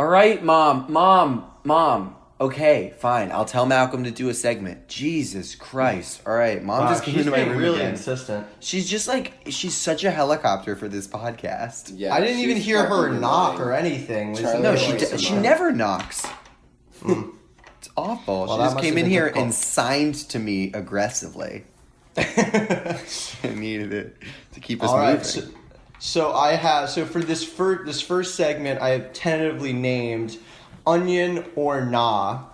All right, Mom. Okay, fine. I'll tell Malcolm to do a segment. Jesus Christ. All right, Mom just came into my room really again. insistent. She's just like, she's such a helicopter for this podcast. Yeah, I didn't even she's hear her fucking knock annoying. or anything. Charlie No, Like she never knocks. It's awful. Well, she that just must came have in been here difficult. and signed to me aggressively. I needed it to keep us All right, moving. so for this first segment, I have tentatively named Onion or Nah,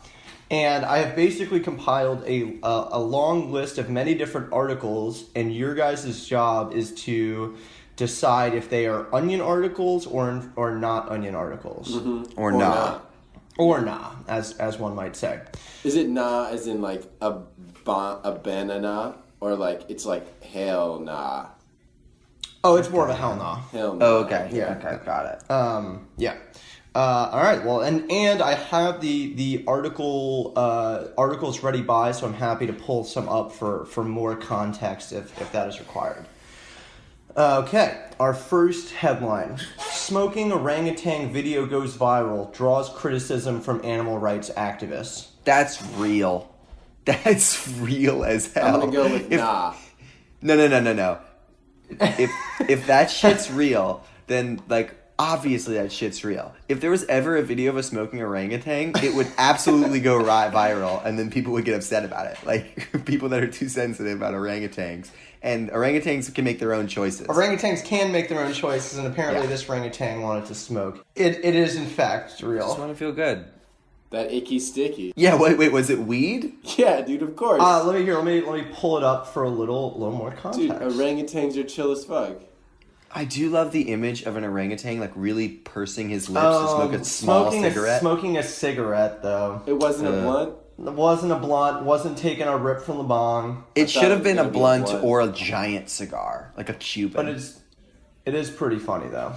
and I have basically compiled a long list of many different articles, and your guys' job is to decide if they are onion articles or not onion articles, Or not. or nah, as one might say. Is it nah as in like a banana? Or like, it's like, hell nah. Oh, it's more of a hell nah. Hell nah. Oh, okay. Yeah. Okay, got it. Yeah. All right. Well, and I have the articles ready by, so I'm happy to pull some up for more context if that is required. Okay. Our first headline: Smoking orangutan video goes viral, draws criticism from animal rights activists. That's real. That's real as hell. I'm gonna go with nah. No. If that shit's real, then like obviously that shit's real. If there was ever a video of a smoking orangutan, it would absolutely go viral, and then people would get upset about it. Like people that are too sensitive about orangutans, and orangutans can make their own choices. Orangutans can make their own choices, and apparently this orangutan wanted to smoke. It is in fact real. Just want to feel good. That icky sticky. Yeah. Wait. Was it weed? Yeah, dude, of course. Let me pull it up for a little more context. Dude, orangutans are chill as fuck. I do love the image of an orangutan like really pursing his lips to smoke a small cigarette. Smoking a cigarette, though. It wasn't a blunt? It wasn't a blunt. Wasn't taking a rip from the bong. It should have been a gonna be a blunt blunt. or a giant cigar, like a Cuban. But it is pretty funny, though.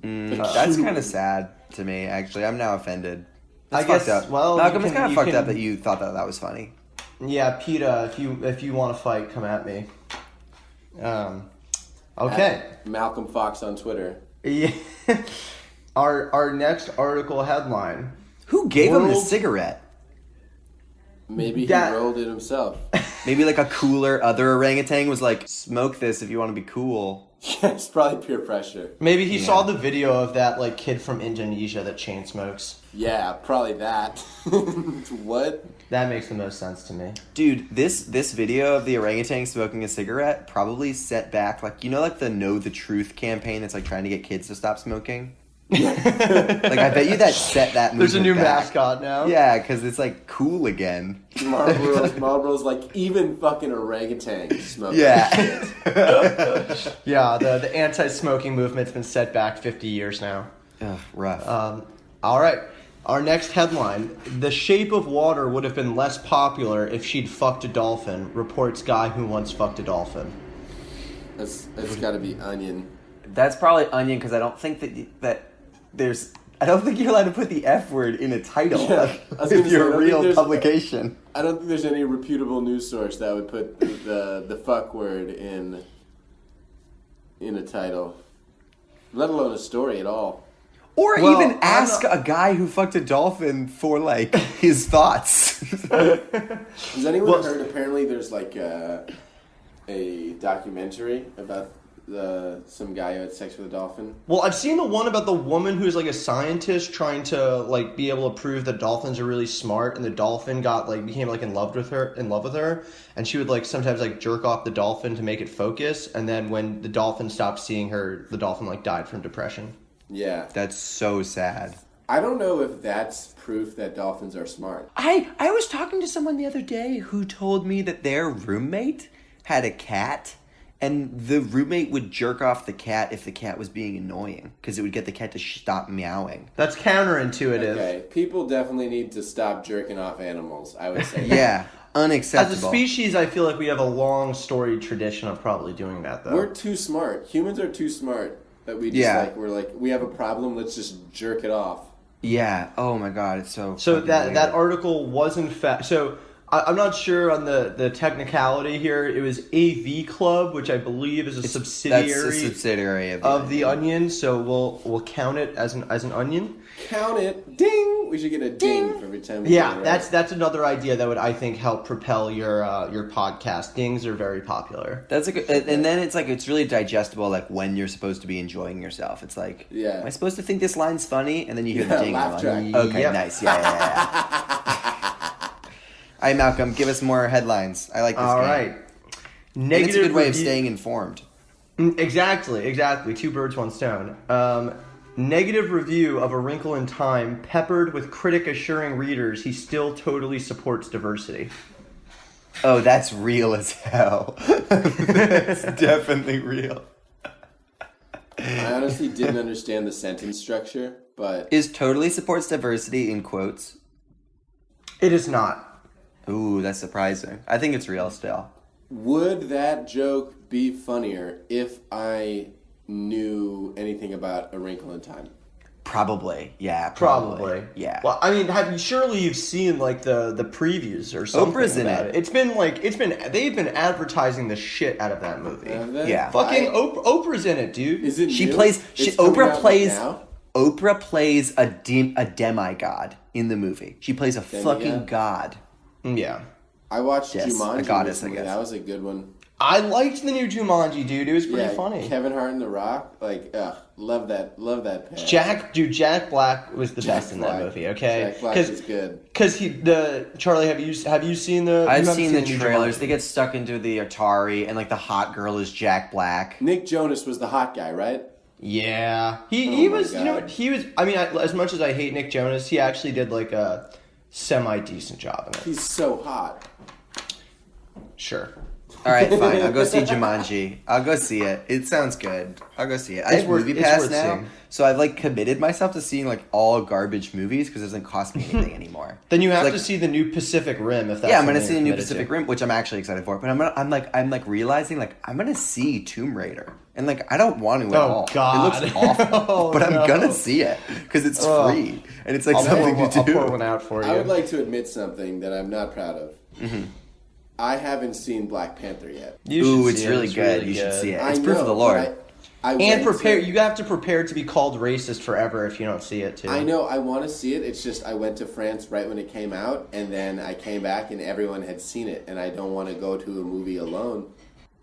That's kind of sad to me, actually. I'm now offended. I That's guess, fucked up. well, Malcolm, you it's kind can- of you fucked can- up that you thought that was funny. Yeah, PETA, if you want to fight, come at me. Okay. At Malcolm Fox on Twitter. Yeah. Our next article headline. Who gave him the World- cigarette? Maybe That- he rolled it himself. Maybe like a cooler other orangutan was like, smoke this if you want to be cool. Yeah, it's probably peer pressure. Maybe he saw the video of that like kid from Indonesia that chain smokes. Yeah, probably that. What? That makes the most sense to me. Dude, this video of the orangutan smoking a cigarette probably set back, like, you know, like the Know the Truth campaign that's like trying to get kids to stop smoking? Like, I bet you that set that movement There's a new back. mascot now. Yeah, because it's like cool again. Marlboro's like, even fucking orangutan smoke. Yeah. Yeah, the anti-smoking movement's been set back 50 years now. Ugh, rough. All right. Our next headline: The Shape of Water would have been less popular if she'd fucked a dolphin, reports guy who once fucked a dolphin. It's gotta be onion. That's probably onion, because I don't think that there's... I don't think you're allowed to put the F word in a title Yeah, I was gonna if say, you're I a don't think real there's- publication. I don't think there's any reputable news source that would put the fuck word in a title, let alone a story at all. Or Well, even ask a guy who fucked a dolphin for, like, his thoughts. Has anyone Well- heard? Apparently, there's like a documentary about some guy who had sex with a dolphin. Well, I've seen the one about the woman who's like a scientist trying to like be able to prove that dolphins are really smart, and the dolphin became like in love with her, and she would like sometimes like jerk off the dolphin to make it focus, and then when the dolphin stopped seeing her, the dolphin like died from depression. Yeah, That's so sad. I don't know if that's proof that dolphins are smart. I was talking to someone the other day who told me that their roommate had a cat, and the roommate would jerk off the cat if the cat was being annoying, because it would get the cat to stop meowing. That's counterintuitive. Okay, people definitely need to stop jerking off animals. I would say. Yeah, unacceptable. As a species, I feel like we have a long storied tradition of probably doing that, though. We're too smart. Humans are too smart that we just we have a problem. Let's just jerk it off. Yeah. Oh my God, it's so. So fucking that weird. that article was in fact. So I'm not sure on the technicality here. It was AV Club, which I believe is a subsidiary. That's a subsidiary of the Onion. So we'll count it as an Onion. Count it, ding. We should get a ding for every time. We Yeah, get it right. that's another idea that would, I think, help propel your podcast. Dings are very popular. That's a good, and then it's really digestible. Like when you're supposed to be enjoying yourself, it's like, Yeah. am I supposed to think this line's funny? And then you hear the Yeah, ding. laugh and you're like, track. okay, Yep. nice, yeah. All right, Malcolm, give us more headlines. I like this. All game. right. And it's a good way of review- staying informed. Exactly. Two birds, one stone. Negative review of A Wrinkle in Time, peppered with critic assuring readers he still totally supports diversity. Oh, that's real as hell. That's definitely real. I honestly didn't understand the sentence structure, but Is totally supports diversity in quotes? It is not. Ooh, that's surprising. I think it's real still. would that joke be funnier if I knew anything about A Wrinkle in Time? Probably, yeah. Probably. Yeah. Well, I mean, surely you've seen like the previews or something. Oprah's in about it. They've been advertising the shit out of that movie. Have they? Yeah. Fucking Oprah's in it, dude. Is it She new? plays. It's coming Oprah out plays. now? Oprah plays a demigod in the movie. She plays a fucking god. Yeah. I watched Yes, Jumanji a goddess, I recently. guess. That was a good one. I liked the new Jumanji, dude. It was pretty Yeah, funny. Kevin Hart and The Rock, love that pair. Jack Black was the best in that Black. movie. Okay, Jack Black is good. Because Charlie, have you seen the? I've you haven't seen the new trailers. Jumanji. They get stuck into the Atari, and like the hot girl is Jack Black. Nick Jonas was the hot guy, right? Yeah, Oh he my was. You know, God. he was. I mean, as much as I hate Nick Jonas, he actually did like a semi decent job in it. He's so hot. Sure. All right, fine. I'll go see Jumanji. I'll go see it. It sounds good. I'll go see it. I It's have worth- Movie it's Pass worth now, seeing. so I've like committed myself to seeing like all garbage movies because it doesn't cost me anything anymore. Then you have Like- to see the new Pacific Rim if that's Yeah, I'm gonna something see the you're new committed Pacific to. Rim, which I'm actually excited for. But I'm like realizing like I'm gonna see Tomb Raider, and like I don't want to at Oh, all. God. It looks awful, Oh, but I'm no. gonna see it because it's Oh. free and it's like I'll something pour, to do. I'll pour one out for you. I would like to admit something that I'm not proud of. Mm-hmm. I haven't seen Black Panther yet. You should Ooh, it's see it. really good. You should see it. I It's proof of know, the Lord. but I And went prepare. to- You have to prepare to be called racist forever if you don't see it too. I know, I want to see it. It's just I went to France right when it came out, and then I came back and everyone had seen it, and I don't want to go to a movie alone.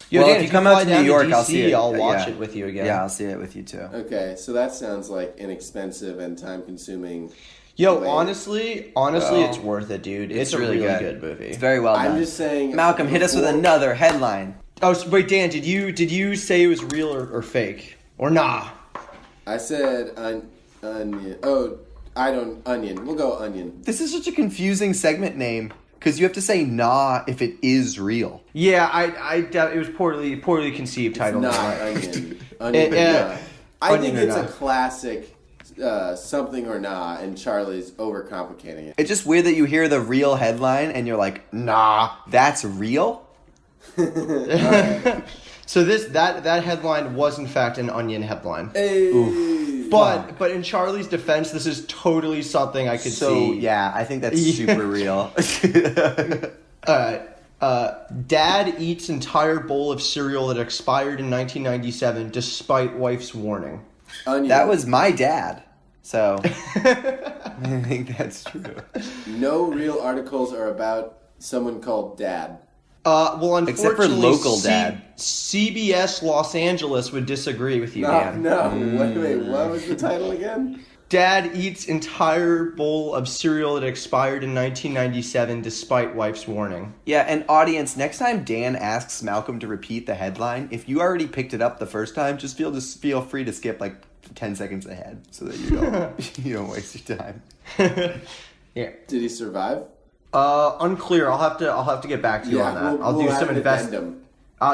Yo, Well, Dan, if you come out fly to down New York, DC, I'll see it. I'll watch Yeah. it with you again. Yeah, I'll see it with you too. Okay, so that sounds like inexpensive and time-consuming. Yo, Wait. honestly, Well, it's worth it, dude. It's a really good movie. It's very well done. I'm just saying. Malcolm, hit us with before- another headline. Oh, so, wait, Dan, did you say it was real or fake or nah? I said onion. Oh, I don't onion. We'll go onion. This is such a confusing segment name because you have to say "nah" if it is real. Yeah, it was poorly conceived title. Not Right. onion. Onion. Yeah. I Onion think or it's a not. classic something or nah, and Charlie's overcomplicating it. It's just weird that you hear the real headline and you're like, "Nah, that's real." So that headline was in fact an Onion headline. Hey. But in Charlie's defense, this is totally something I could So see. yeah, I think that's Yeah. super real. Dad eats entire bowl of cereal that expired in 1997 despite wife's warning. Onion. That was my dad. So I think that's true. No real articles are about someone called Dad. Well, Except for unfortunately, local dad. CBS Los Angeles would disagree with you, No, Dan. no. Wait, what was the title again? Dad eats entire bowl of cereal that expired in 1997 despite wife's warning. Yeah, and audience, next time Dan asks Malcolm to repeat the headline, if you already picked it up the first time, just feel free to skip like 10 seconds ahead so that you don't waste your time. Yeah. Did he survive? Unclear. I'll have to get back to you on that. I'll do we'll some have an addendum.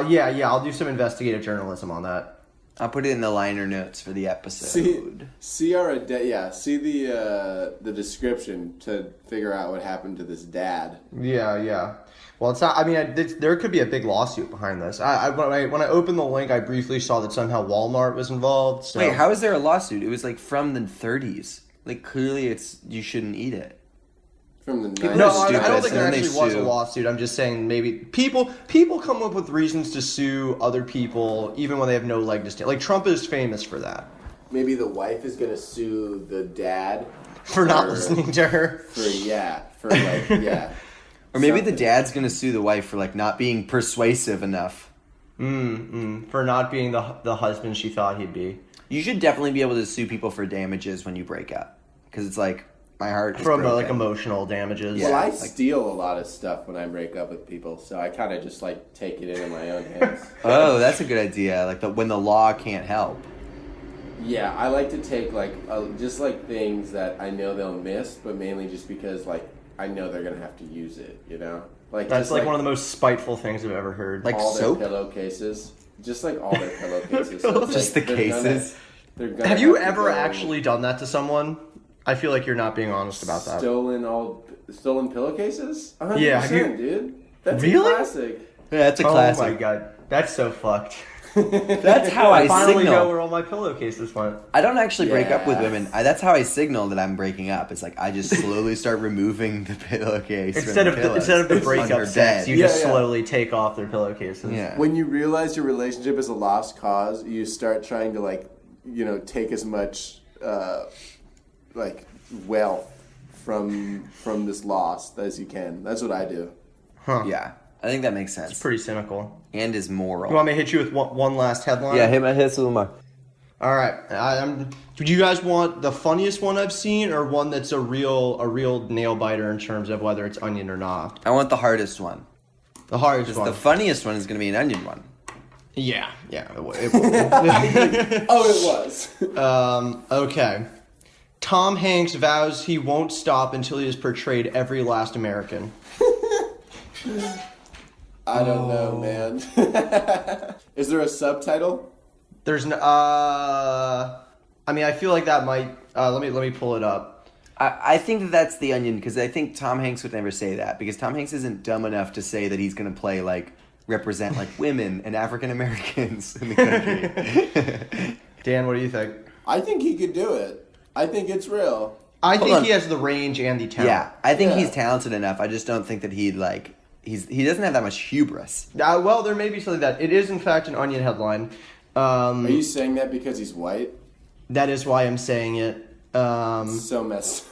Yeah, I'll do some investigative journalism on that. I'll put it in the liner notes for the episode. See the description to figure out what happened to this dad. Yeah. Well, it's not. I mean, there could be a big lawsuit behind this. When I opened the link, I briefly saw that somehow Walmart was involved. So. Wait, how is there a lawsuit? It was like from the 30s. Like clearly, you shouldn't eat it. From the People 90s. No, are stupid, I don't think and there then they actually was a sue. lawsuit. I'm just saying maybe people come up with reasons to sue other people even when they have no leg to stand. Like Trump is famous for that. Maybe the wife is gonna sue the dad For not listening to her. For like yeah. Or maybe the Something. dad's gonna sue the wife for like not being persuasive enough. For not being the husband she thought he'd be. You should definitely be able to sue people for damages when you break up, because it's like my heart is From broken. like emotional damages. Well, Yeah, I like- steal a lot of stuff when I break up with people, so I kind of just like take it into my own hands. Oh, that's a good idea. Like when the law can't help. Yeah, I like to take like just like things that I know they'll miss, but mainly just because like I know they're gonna have to use it. You know, like That's just, like one of the most spiteful things I've ever heard. Like all soap? their pillowcases, just like all their pillowcases. So it's Just like, the cases. They're gonna have you to ever go actually done that to someone? I feel like you're not being honest about that. stolen pillowcases? 100%, Yeah, have you- dude. That's Really? a classic. Yeah, that's a Oh classic. my god, that's so fucked. That's how I finally signal. know where all my pillowcases went. I don't actually break up with Yeah. women. That's how I signal that I'm breaking up. It's like I just slowly start removing the pillowcase Instead from of pillows the on breakup her sex, bed. you Yeah, just yeah. slowly take off their pillowcases. Yeah. When you realize your relationship is a lost cause, you start trying to like, you know, take as much like wealth from this loss as you can. That's what I do. Yeah, I think that makes sense. Pretty cynical. And is moral. You want me to hit you with one last headline? hit my hits with my. All right. Do you guys want the funniest one I've seen, or one that's a real nail biter in terms of whether it's onion or not? I want the hardest one. The hardest 'Cause one. the funniest one is going to be an onion one. Yeah. Oh, it was. Okay. Tom Hanks vows he won't stop until he has portrayed every last American. I don't know, man. Is there a subtitle? There's no. I mean, I feel like that might. Let me pull it up. I think that that's the onion because I think Tom Hanks would never say that because Tom Hanks isn't dumb enough to say that he's going to play like represent like women and African Americans in the country. Dan, what do you think? I think he could do it. I think it's real. I Hold think on. he has the range and the talent. Yeah, I think Yeah. he's talented enough. I just don't think that he doesn't have that much hubris. Well, there may be something that it is in fact an onion headline. Are you saying that because he's white? That is why I'm saying it. So messed